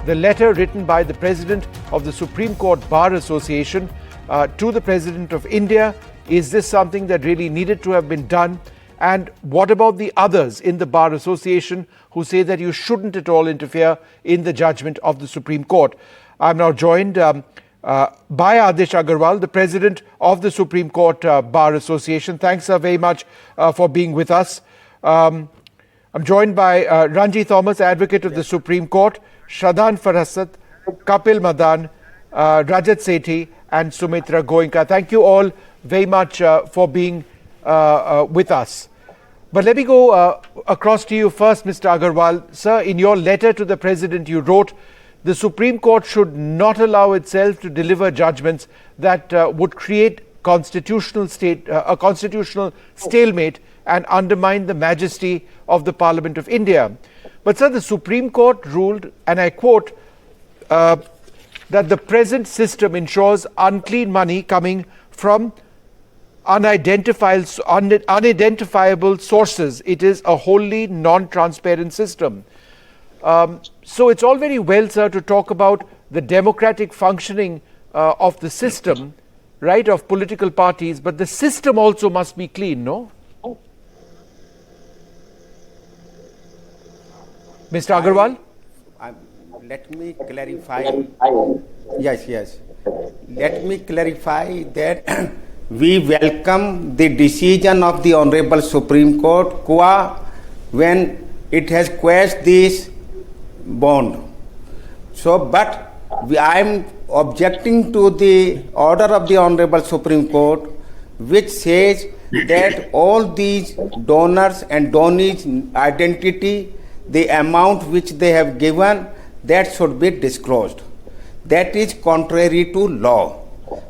the letter written by the President of the Supreme Court Bar Association to the President of India. Is this something that really needed to have been done? And what about the others in the Bar Association who say that you shouldn't at all interfere in the judgment of the Supreme Court? I'm now joined by Adish Aggarwala, the President of the Supreme Court Bar Association. Thanks very much for being with us. I'm joined by Ranji Thomas, Advocate of the Supreme Court, Shraddhan Farhasat, Kapil Madan, Rajat Sethi and Sumitra Goenka. Thank you all very much for being with us. But let me go across to you first, Mr. Aggarwal. Sir, in your letter to the President, you wrote, the Supreme Court should not allow itself to deliver judgments that would create a constitutional stalemate and undermine the majesty of the Parliament of India. But sir, the Supreme Court ruled, and I quote, that the present system ensures unclean money coming from unidentifiable sources. It is a wholly non-transparent system. So it's all very well, sir, to talk about the democratic functioning of the system, right, of political parties, but the system also must be clean, no? Mr. Aggarwal? Let me clarify. Yes. Let me clarify that we welcome the decision of the Honorable Supreme Court when it has quashed this bond. So, but I am objecting to the order of the Honorable Supreme Court, which says that all these donors and donees' identity, the amount which they have given, that should be disclosed. That is contrary to law.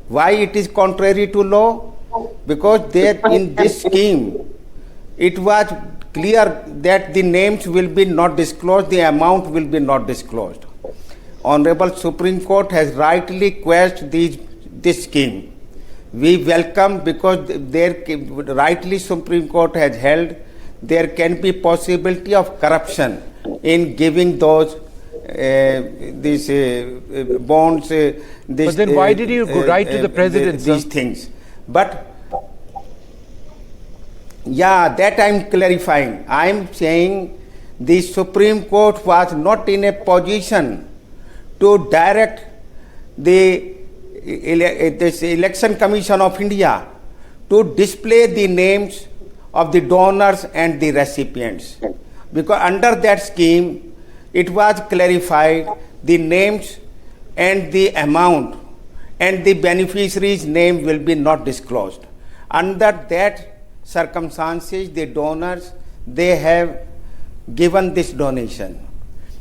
Why it is contrary to law? Because there in this scheme, it was clear that the names will be not disclosed, the amount will be not disclosed. Honorable Supreme Court has rightly quashed this scheme. We welcome, because rightly Supreme Court has held there can be possibility of corruption in giving those these bonds. But then why did you write to the President, these things? But yeah, that I am clarifying. I am saying the Supreme Court was not in a position to direct this Election Commission of India to display the names of the donors and the recipients, because under that scheme it was clarified the names and the amount and the beneficiary's name will be not disclosed. Under that circumstances, the donors, they have given this donation.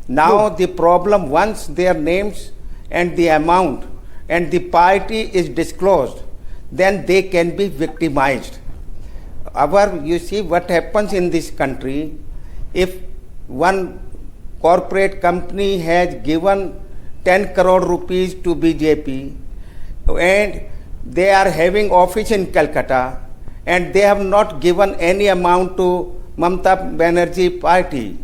Now the problem, once their names and the amount and the party is disclosed, then they can be victimized. You see what happens in this country, if one corporate company has given 10 crore rupees to BJP and they are having office in Calcutta and they have not given any amount to Mamata Banerjee party,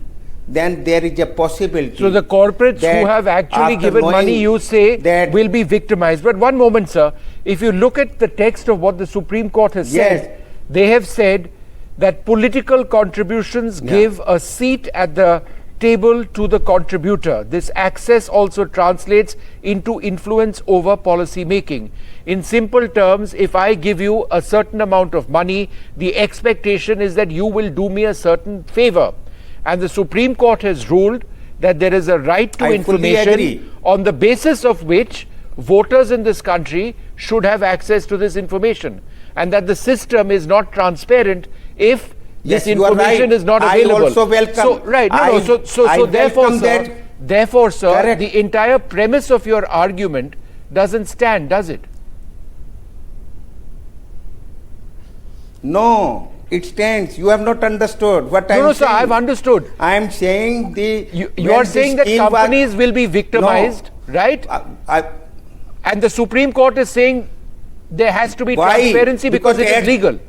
then there is a possibility. So the corporates who have actually given money, you say, that will be victimized. But one moment, sir, if you look at the text of what the Supreme Court has said, they have said that political contributions give a seat at the table to the contributor. This access also translates into influence over policy making. In simple terms, if I give you a certain amount of money, the expectation is that you will do me a certain favor. And the Supreme Court has ruled that there is a right to information on the basis of which voters in this country should have access to this information, and that the system is not transparent if this information is not available. I also welcome. So, right, therefore, sir, the entire premise of your argument doesn't stand, does it? No, it stands. You have not understood what I am saying. No, sir, I have understood. I am saying you are saying that companies will be victimized, right? And the Supreme Court is saying there has to be transparency because it is legal.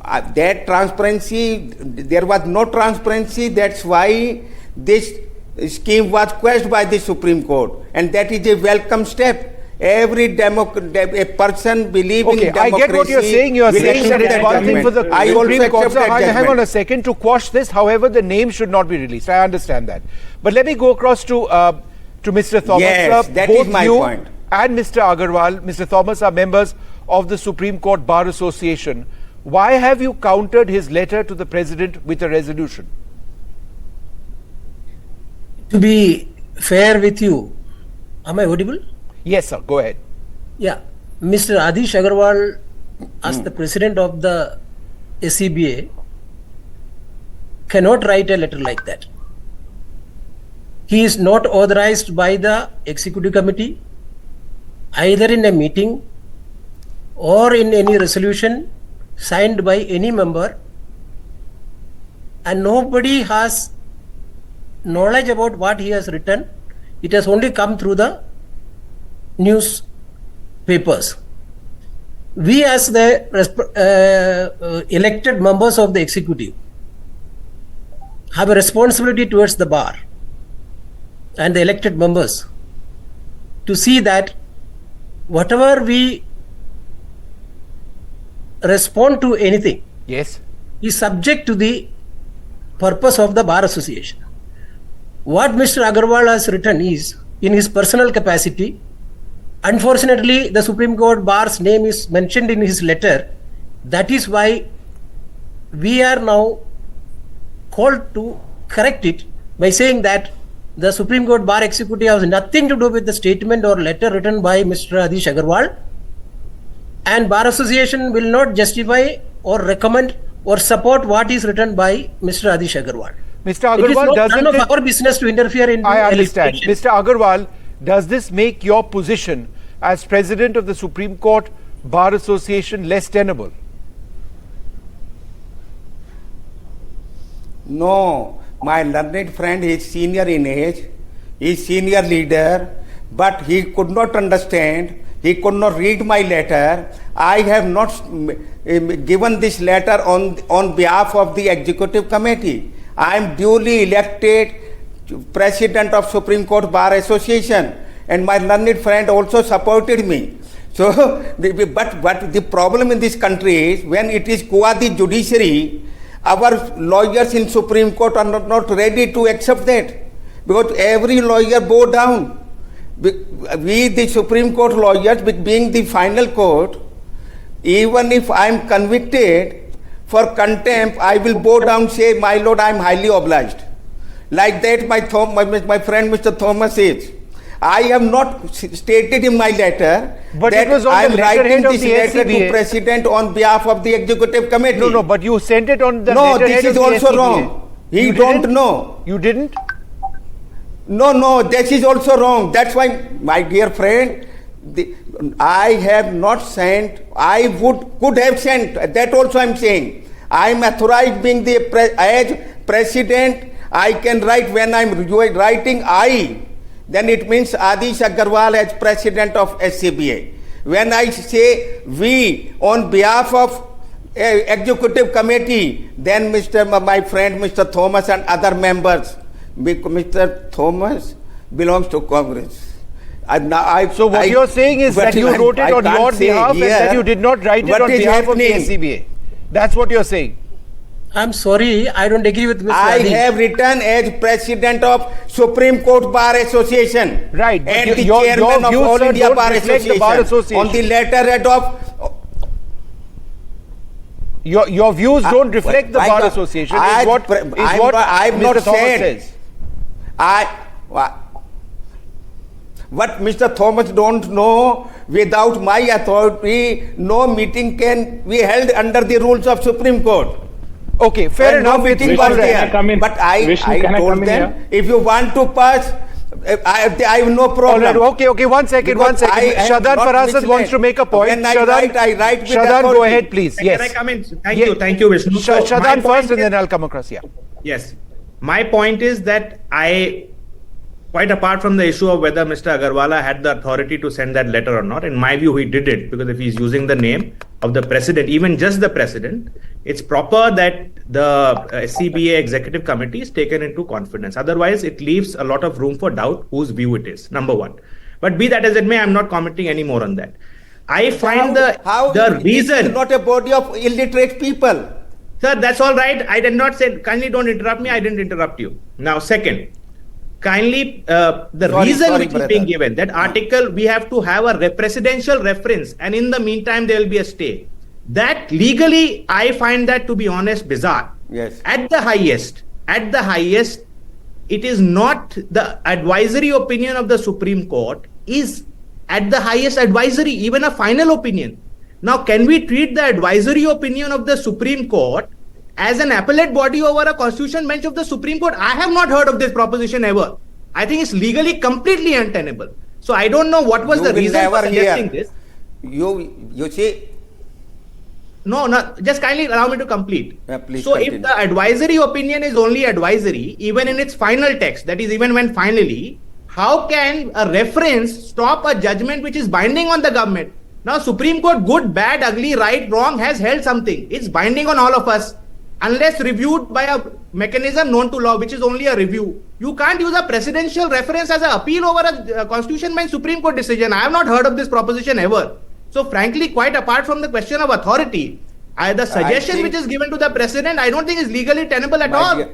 that transparency, there was no transparency. That's why this scheme was quashed by the Supreme Court, and that is a welcome step. Every a person believing in democracy. I get what you're saying. You're saying that it's one thing for the Supreme Court. Hang on a second to quash this. However, the name should not be released. I understand that. But let me go across to Mr. Thomas. Yes, that is my point. And Mr. Aggarwal, Mr. Thomas are members of the Supreme Court Bar Association. Why have you countered his letter to the President with a resolution? To be fair with you, am I audible? Yes, sir. Go ahead. Yeah. Mr. Adish Aggarwala, as the President of the SCBA, cannot write a letter like that. He is not authorized by the Executive Committee, either in a meeting or in any resolution signed by any member, and nobody has knowledge about what he has written. It has only come through the newspapers. We as the elected members of the executive have a responsibility towards the bar and the elected members to see that whatever we respond to anything Yes. is subject to the purpose of the Bar Association. What Mr. Aggarwala has written is in his personal capacity. Unfortunately, the Supreme Court Bar's name is mentioned in his letter. That is why we are now called to correct it by saying that the Supreme Court Bar Executive has nothing to do with the statement or letter written by Mr. Adish Aggarwala, and Bar Association will not justify or recommend or support what is written by Mr. Adish Aggarwala. Mr. Aggarwal, it is none of our business to interfere in. I understand. Mr. Aggarwal, does this make your position as President of the Supreme Court Bar Association less tenable? No, my learned friend is senior in age, he is senior leader, but he could not understand, he could not read my letter. I have not given this letter on behalf of the Executive Committee. I am duly elected President of Supreme Court Bar Association, and my learned friend also supported me. So, but the problem in this country is when it is quasi judiciary, our lawyers in Supreme Court are not ready to accept that, because every lawyer bow down. We, the Supreme Court lawyers, being the final court, even if I am convicted for contempt, I will bow down, say, my lord, I am highly obliged. Like that, my friend Mr. Thomas says. I have not stated in my letter but that it was on I am the writing letterhead this of the letter SCBA. to President on behalf of the Executive Committee. No, but you sent it on the No, letterhead this is of the also SCBA. wrong. He You don't didn't? know. You didn't? No, this is also wrong. That's why, my dear friend, I have not sent. I could have sent. That also I am saying. I am authorized being as President. I can write when I am writing then it means Adish Aggarwala as President of SCBA. When I say we on behalf of Executive Committee, then my friend Mr. Thomas and other members, Mr. Thomas belongs to Congress. So what you're saying is that you wrote it on your behalf and that you did not write it on behalf of the SCBA. That's what you're saying. I'm sorry, I don't agree with Mr. I Adish. have written as President of Supreme Court Bar Association. Right, but And the your Chairman of views, All sir, India don't Bar reflect the Bar Association. On the letterhead of... Your views don't reflect the Bar Association, is what Mr. Thomas says. What Mr. Thomas don't know, without my authority, no meeting can be held under the rules of Supreme Court. Okay, fair enough. No meeting was there. But I told them, if you want to pass, I have no problem. All right, okay, one second. Shadan Farasat wants to make a point. When I write with Shadan, authority. go ahead, please. Yes. Can I come in? Thank you, Vishnu. So Shadan my first point and then I'll come across, yeah. Yes. My point is that quite apart from the issue of whether Mr. Aggarwala had the authority to send that letter or not, in my view, he did it, because if he's using the name of the President, even just the President, it's proper that the SCBA executive committee is taken into confidence. Otherwise, it leaves a lot of room for doubt whose view it is, number one. But be that as it may, I'm not commenting any more on that. I find the reason... This is not a body of illiterate people. Sir, that's all right. I did not say, kindly don't interrupt me. I didn't interrupt you. Now, second, kindly, reason which is being given, that article, we have to have a presidential reference, and in the meantime, there will be a stay. That legally, I find that, to be honest, bizarre. Yes. At the highest, it is not the advisory opinion of the Supreme Court is at the highest advisory, even a final opinion. Now, can we treat the advisory opinion of the Supreme Court as an appellate body over a constitution bench of the Supreme Court? I have not heard of this proposition ever. I think it's legally completely untenable. So I don't know what was the reason for suggesting this. You see... No, just kindly allow me to complete. Yeah, please so continue. If the advisory opinion is only advisory, even in its final text, that is even when finally, how can a reference stop a judgment which is binding on the government? Now, Supreme Court, good, bad, ugly, right, wrong, has held something. It's binding on all of us. Unless reviewed by a mechanism known to law, which is only a review. You can't use a presidential reference as an appeal over a constitution by Supreme Court decision. I have not heard of this proposition ever. So frankly, quite apart from the question of authority, the suggestion which is given to the president, I don't think is legally tenable at all.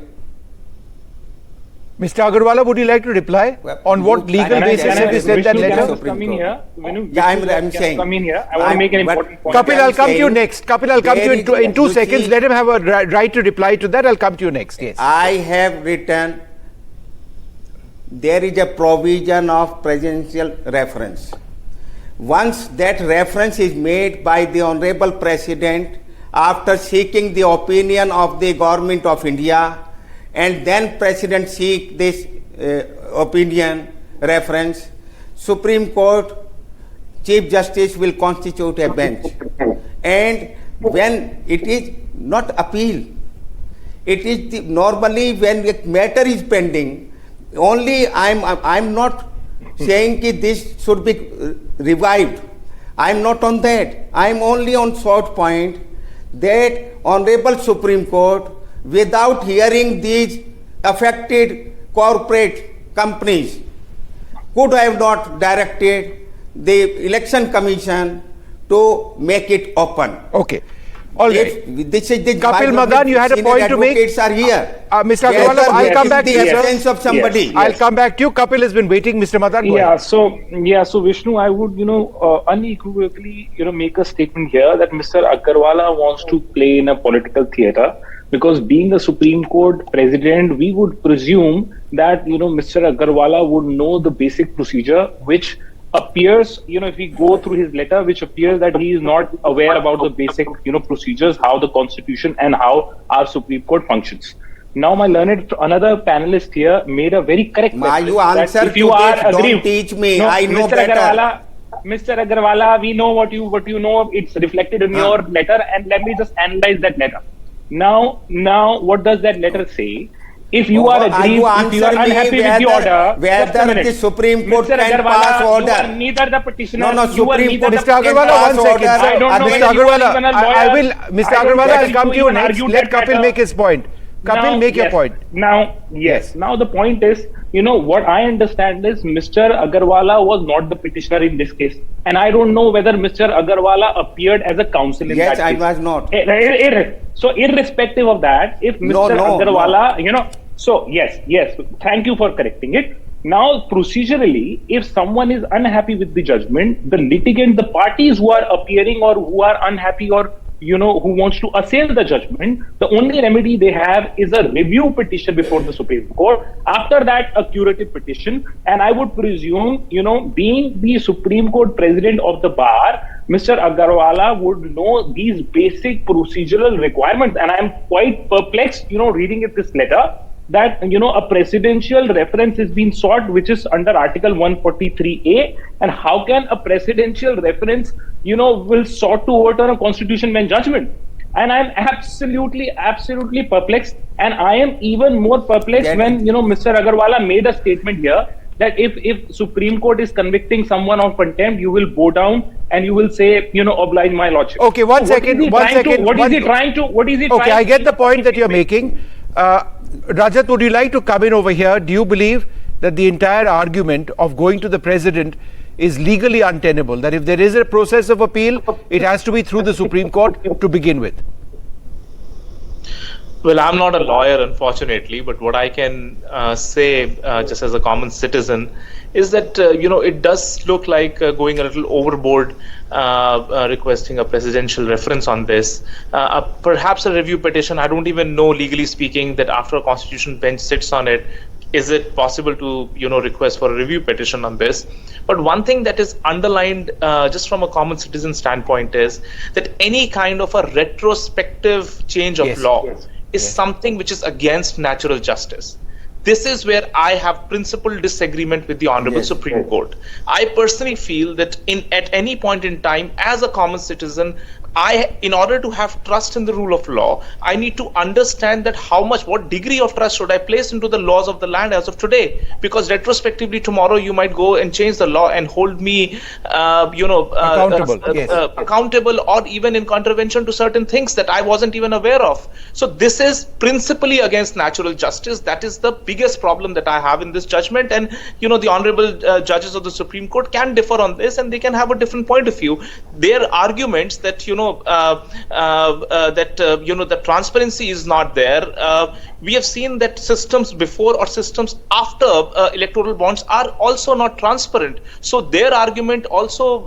Mr. Aggarwala, would you like to reply on what legal basis have you sent that letter? Come in here. I'm saying. Come in here. I want to make an important point. Kapil, I'll come to you next. Kapil, I'll come to you in 2 seconds. Let him have a right to reply to that. I'll come to you next. Yes. I have written, there is a provision of presidential reference. Once that reference is made by the Honorable President after seeking the opinion of the Government of India, and then President seek this opinion reference, Supreme Court Chief Justice will constitute a bench. And when it is not appeal, it is normally when a matter is pending, only I'm not saying that this should be revived. I'm not on that. I'm only on short point that Honorable Supreme Court, without hearing these affected corporate companies, could have not directed the Election Commission to make it open. Okay. All right. Kapil Madan, you had a point to make. Advocates are here. Mr. Aggarwala, I'll come back to you, sir. Sense of somebody. I'll come back to you. Kapil has been waiting. Mr. Madan, go ahead. So Vishnu, I would, unequivocally, make a statement here that Mr. Aggarwala wants to play in a political theater, because being a Supreme Court president, we would presume that, Mr. Aggarwala would know the basic procedure, which appears, if we go through his letter, which appears that he is not aware about the basic, procedures, how the Constitution and how our Supreme Court functions. Now, my learned, another panelist here made a very correct question. You answer if you are don't teach me. No, I know Mr. better. Mr. Aggarwala, we know what you know. It's reflected in your letter, and let me just analyze that letter. Now, what does that letter say? If you are aggrieved, if you are unhappy with the order, whether the Supreme Court can pass order. You are neither the petitioner. Supreme Court. Mr. Aggarwala, 1 second. I don't know Mr. Aggarwala, I will. Mr. Aggarwala, I'll come to you next. Let Kapil make his point. Kapil, make your point. Now, Now the point is, what I understand is Mr. Aggarwala was not the petitioner in this case. And I don't know whether Mr. Aggarwala appeared as a counsel in that case. Yes, I was not. So irrespective of that, if Mr. Aggarwala, so yes, thank you for correcting it. Now, procedurally, if someone is unhappy with the judgment, the litigant, the parties who are appearing or who are unhappy or who wants to assail the judgment, the only remedy they have is a review petition before the Supreme Court. After that, a curative petition. And I would presume, being the Supreme Court president of the bar, Mr. Aggarwala would know these basic procedural requirements. And I'm quite perplexed, reading this letter, that a presidential reference is being sought, which is under Article 143A, and how can a presidential reference will sought to overturn a constitution bench judgment? And I'm absolutely perplexed, and I am even more perplexed when Mr. Aggarwala made a statement here that if Supreme Court is convicting someone of contempt, you will bow down and you will say, oblige my lordship. Okay, one second. What is he trying to? Okay, I get the point that you're making. Rajat, would you like to come in over here? Do you believe that the entire argument of going to the president is legally untenable? That if there is a process of appeal, it has to be through the Supreme Court to begin with? Well, I'm not a lawyer, unfortunately, but what I can say, just as a common citizen, is that, it does look like going a little overboard, requesting a presidential reference on this. Perhaps a review petition, I don't even know, legally speaking, that after a constitutional bench sits on it, is it possible to, request for a review petition on this? But one thing that is underlined just from a common citizen standpoint is that any kind of a retrospective change of law is something which is against natural justice. This is where I have principal disagreement with the Honorable Supreme Court. I personally feel that at any point in time, as a common citizen, in order to have trust in the rule of law, I need to understand that what degree of trust should I place into the laws of the land as of today? Because retrospectively tomorrow you might go and change the law and hold me, accountable, or even in contravention to certain things that I wasn't even aware of. So this is principally against natural justice. That is the biggest problem that I have in this judgment. And the honorable judges of the Supreme Court can differ on this, and they can have a different point of view. Their arguments that the transparency is not there. We have seen that systems before or systems after electoral bonds are also not transparent. So their argument also,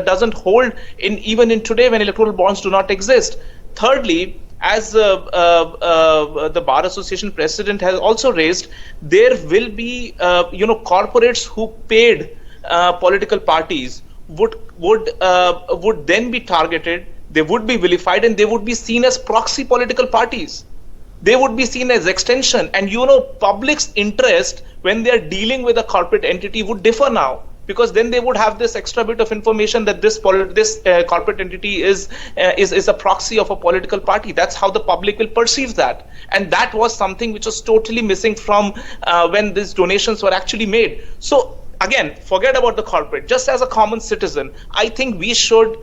doesn't hold even in today when electoral bonds do not exist. Thirdly, as the Bar Association president has also raised, there will be, corporates who paid political parties would then be targeted, they would be vilified, and they would be seen as proxy political parties. They would be seen as extension. And public's interest when they are dealing with a corporate entity would differ now, because then they would have this extra bit of information that this corporate entity is a proxy of a political party. That's how the public will perceive that. And that was something which was totally missing from when these donations were actually made. So again, forget about the corporate. Just as a common citizen, I think we should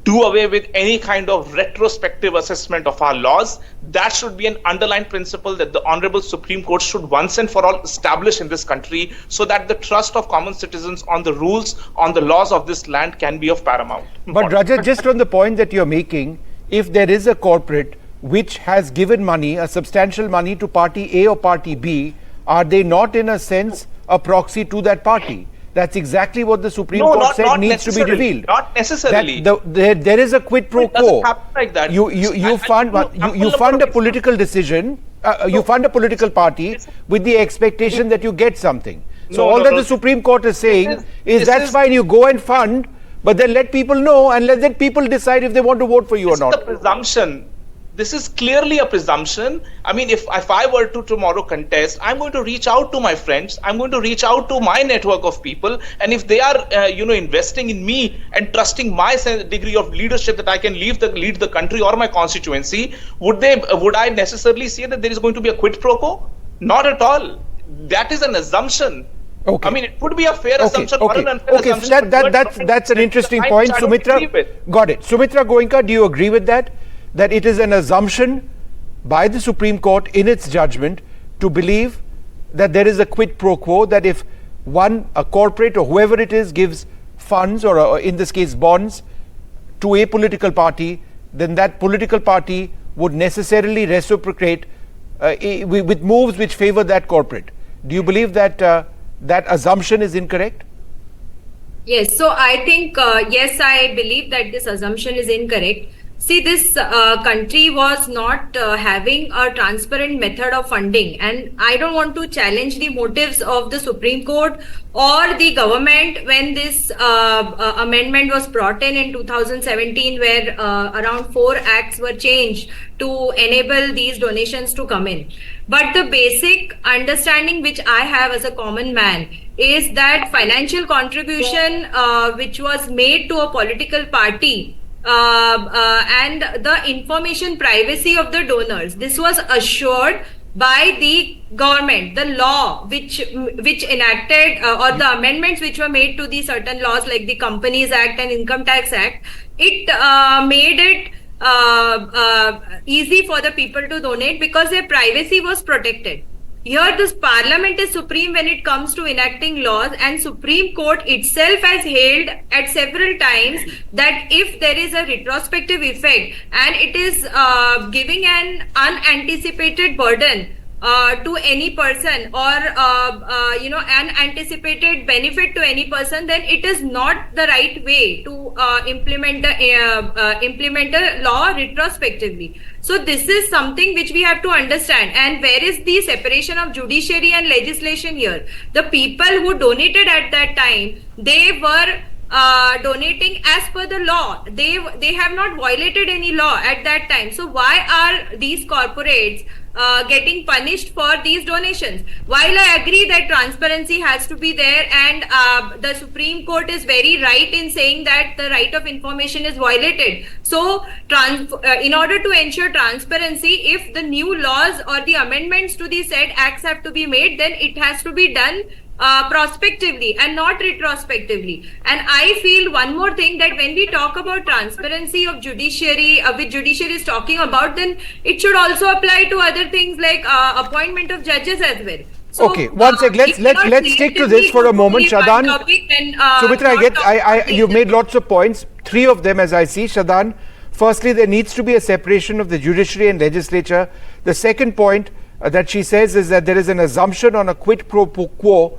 do away with any kind of retrospective assessment of our laws. That should be an underlying principle that the Honorable Supreme Court should once and for all establish in this country, so that the trust of common citizens on the rules, on the laws of this land can be of paramount importance. But Rajat, just on the point that you're making, if there is a corporate which has given money, a substantial money to party A or party B, are they not in a sense a proxy to that party? That's exactly what the Supreme Court said needs to be revealed. Not necessarily. There is a quid pro quo. It doesn't happen like that. You fund a political decision, you fund a political party with the expectation that you get something. So all that the Supreme Court is saying is that's fine, you go and fund, but then let people know and let people decide if they want to vote for you or not. This is the presumption. This is clearly a presumption. I mean, if I were to tomorrow contest, I'm going to reach out to my friends. I'm going to reach out to my network of people. And if they are, investing in me and trusting my degree of leadership that I can lead the country or my constituency, would I necessarily say that there is going to be a quid pro quo? Not at all. That is an assumption. Okay. I mean, it could be a fair assumption or an unfair assumption. So that's an interesting point. Sumitra, got it. Sumitra Goenka, do you agree with that? That it is an assumption by the Supreme Court in its judgment to believe that there is a quid pro quo, that if a corporate or whoever it is gives funds or in this case bonds to a political party, then that political party would necessarily reciprocate with moves which favor that corporate. Do you believe that that assumption is incorrect? Yes, so I think, yes, I believe that this assumption is incorrect. See, this country was not having a transparent method of funding, and I don't want to challenge the motives of the Supreme Court or the government when this amendment was brought in 2017, where around 4 acts were changed to enable these donations to come in. But the basic understanding which I have as a common man is that financial contribution which was made to a political party and the information privacy of the donors, this was assured by the government, the law which enacted or the amendments which were made to the certain laws like the Companies Act and Income Tax Act, it made it easy for the people to donate because their privacy was protected. Here, this parliament is supreme when it comes to enacting laws, and Supreme Court itself has held at several times that if there is a retrospective effect and it is giving an unanticipated burden to any person or an anticipated benefit to any person, then it is not the right way to implement a law retrospectively. So this is something which we have to understand. And where is the separation of judiciary and legislation here? The people who donated at that time, they were donating as per the law. They have not violated any law at that time. So why are these corporates getting punished for these donations? While I agree that transparency has to be there, and the Supreme Court is very right in saying that the right of information is violated. So in order to ensure transparency, if the new laws or the amendments to the said acts have to be made, then it has to be done prospectively and not retrospectively. And I feel one more thing, that when we talk about transparency of judiciary, which judiciary is talking about, then it should also apply to other things like appointment of judges as well. So, okay, one sec. Let's stick to this for a moment, Shadan. Sumitra, you've made lots of points. 3 of them, as I see, Shadan. Firstly, there needs to be a separation of the judiciary and legislature. The second point that she says is that there is an assumption on a quid pro quo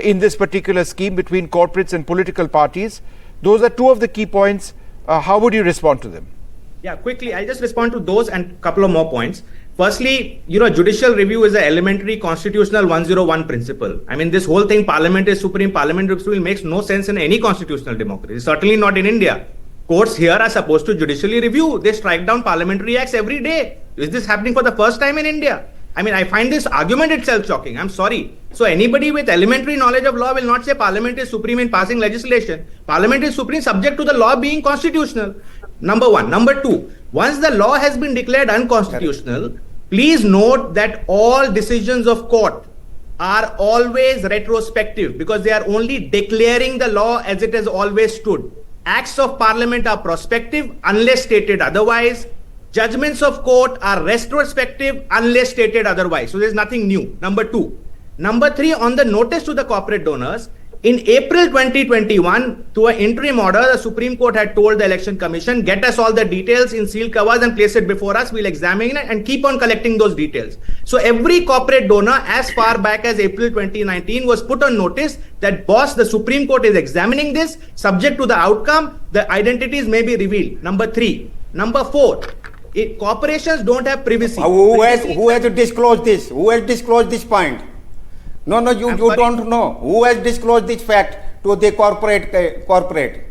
in this particular scheme between corporates and political parties. Those are 2 of the key points. How would you respond to them? Yeah, quickly, I'll just respond to those and a couple of more points. Firstly, judicial review is an elementary constitutional 101 principle. I mean, this whole thing, parliament is supreme, parliament is supreme, makes no sense in any constitutional democracy, certainly not in India. Courts here are supposed to judicially review. They strike down parliamentary acts every day. Is this happening for the first time in India? I mean, I find this argument itself shocking. I'm sorry. So anybody with elementary knowledge of law will not say parliament is supreme in passing legislation. Parliament is supreme subject to the law being constitutional. Number 1. Number 2, once the law has been declared unconstitutional, please note that all decisions of court are always retrospective because they are only declaring the law as it has always stood. Acts of parliament are prospective unless stated otherwise. Judgments of court are retrospective unless stated otherwise. So there's nothing new. Number 2. Number 3, on the notice to the corporate donors, in April 2021, through an interim order, the Supreme Court had told the Election Commission, get us all the details in sealed covers and place it before us. We'll examine it and keep on collecting those details. So every corporate donor as far back as April 2019 was put on notice that, boss, the Supreme Court is examining this. Subject to the outcome, the identities may be revealed. Number 3. Number 4. Corporations don't have privacy. Who has disclosed this? Who has disclosed this point? No, you don't know. Who has disclosed this fact to the corporate?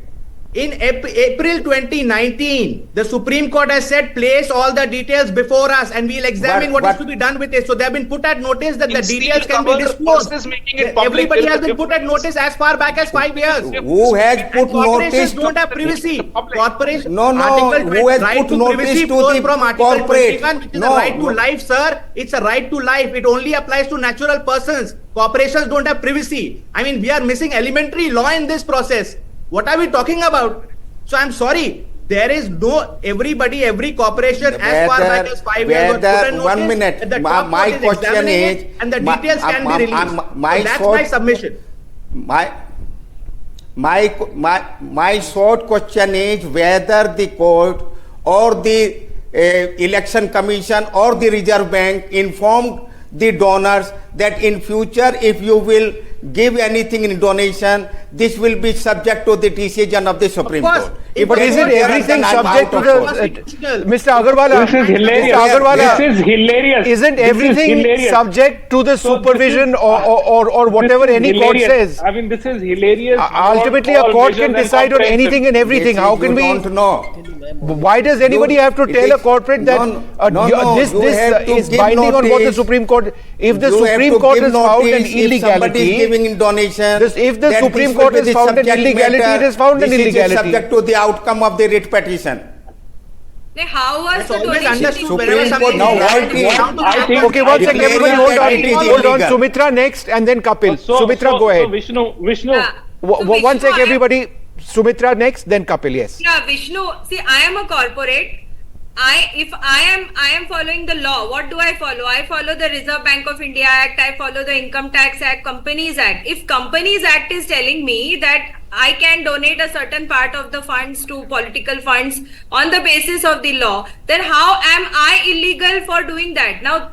In April 2019, the Supreme Court has said, place all the details before us and we'll examine what is to be done with it. So they have been put at notice that the details can be disclosed. Everybody has been put at notice as far back as 5 years. Who has put notice? Corporations don't have privacy. Corporations. No. Who has put notice to the corporate? Which is a right to life, sir. It's a right to life. It only applies to natural persons. Corporations don't have privacy. I mean, we are missing elementary law in this process. What are we talking about? So I'm sorry, there is no every corporation as far back as 5 years was put on notice. 1 minute. My question is, and the details can be released. So that's my submission. My short question is whether the court or the election commission or the Reserve Bank informed the donors that in future, if you will give anything in donation, this will be subject to the decision of the Supreme Court. But isn't everything subject to the... Mr. Aggarwala, this is hilarious. Mr. Aggarwala, this is hilarious. Isn't everything subject to the supervision or whatever any court says? I mean, this is hilarious. Ultimately, a court can decide on anything and everything. How can we... don't know. Why does anybody have to tell a corporate that this is binding on what the Supreme Court... If the Supreme Court has found an illegality... In donation, if the Supreme Court has found an illegality, it has found an illegality. This is subject to the outcome of the writ petition. How was That's the always donation? understood wherever Supreme something Court is now happening, want bound to I happen. think- Okay, one second, declare everybody that hold it is on. Hold on. illegal. Sumitra next and then Kapil. Sumitra, go So ahead. Vishnu. Yeah. One Vishnu, sec, everybody. Sumitra next, then Kapil, yes. Yeah, Vishnu. See, I am a corporate. If I am following the law. What do I follow? I follow the Reserve Bank of India Act. I follow the Income Tax Act, Companies Act. If Companies Act is telling me that I can donate a certain part of the funds to political funds on the basis of the law, then how am I illegal for doing that? Now,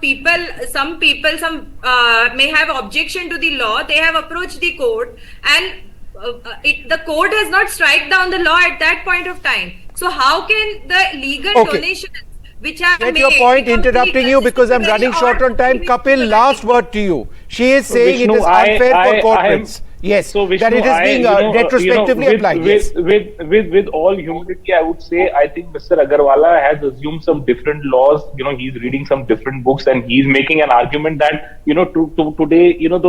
some may have objection to the law. They have approached the court, and the court has not strike down the law at that point of time. So how can the legal Okay. donations which are Get made your point, become interrupting illegal? you This because is I'm very running short on odd. time. Kapil, last word to you. She is saying Vishnu, it is unfair I for am- corporates. Yes, So Vishnu, that it is being retrospectively applied. Yes. With all humility, I would say I think Mr. Aggarwala has assumed some different laws. He's reading some different books and he's making an argument that today No,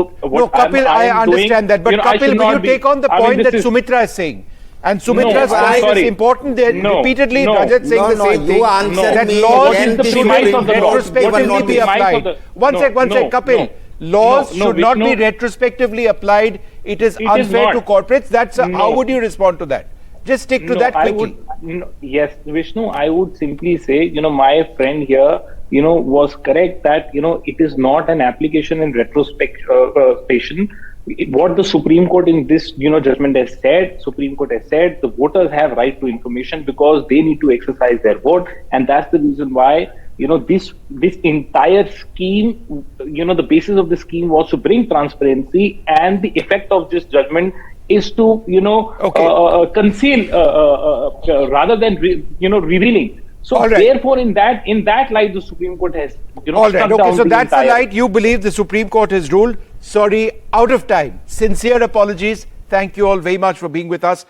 Kapil, I understand that, but Kapil, will you take on the point that Sumitra is saying? And Sumitra's I'm point is sorry. important. They're No, repeatedly no. Rajat saying the same you thing. answer That me. laws What is the should premise be of the law? retrospectively What is the be premise applied. of the- One sec, Kapil. Laws No, should not be Vishnu. retrospectively applied. It is It is unfair to not. corporates. That's how No. would you respond to that? Just stick to that I quickly. would, yes, Vishnu, I would simply say, my friend here, was correct that, it is not an application in retrospection. What the Supreme Court in this, judgment has said, Supreme Court has said, the voters have right to information because they need to exercise their vote. And that's the reason why, this entire scheme, the basis of the scheme was to bring transparency, and the effect of this judgment is to, conceal rather than, revealing. So All right. therefore, in that light, the Supreme Court has, All right. struck Okay. down So the that's the entire- light you believe the Supreme Court has ruled. Sorry, out of time. Sincere apologies. Thank you all very much for being with us.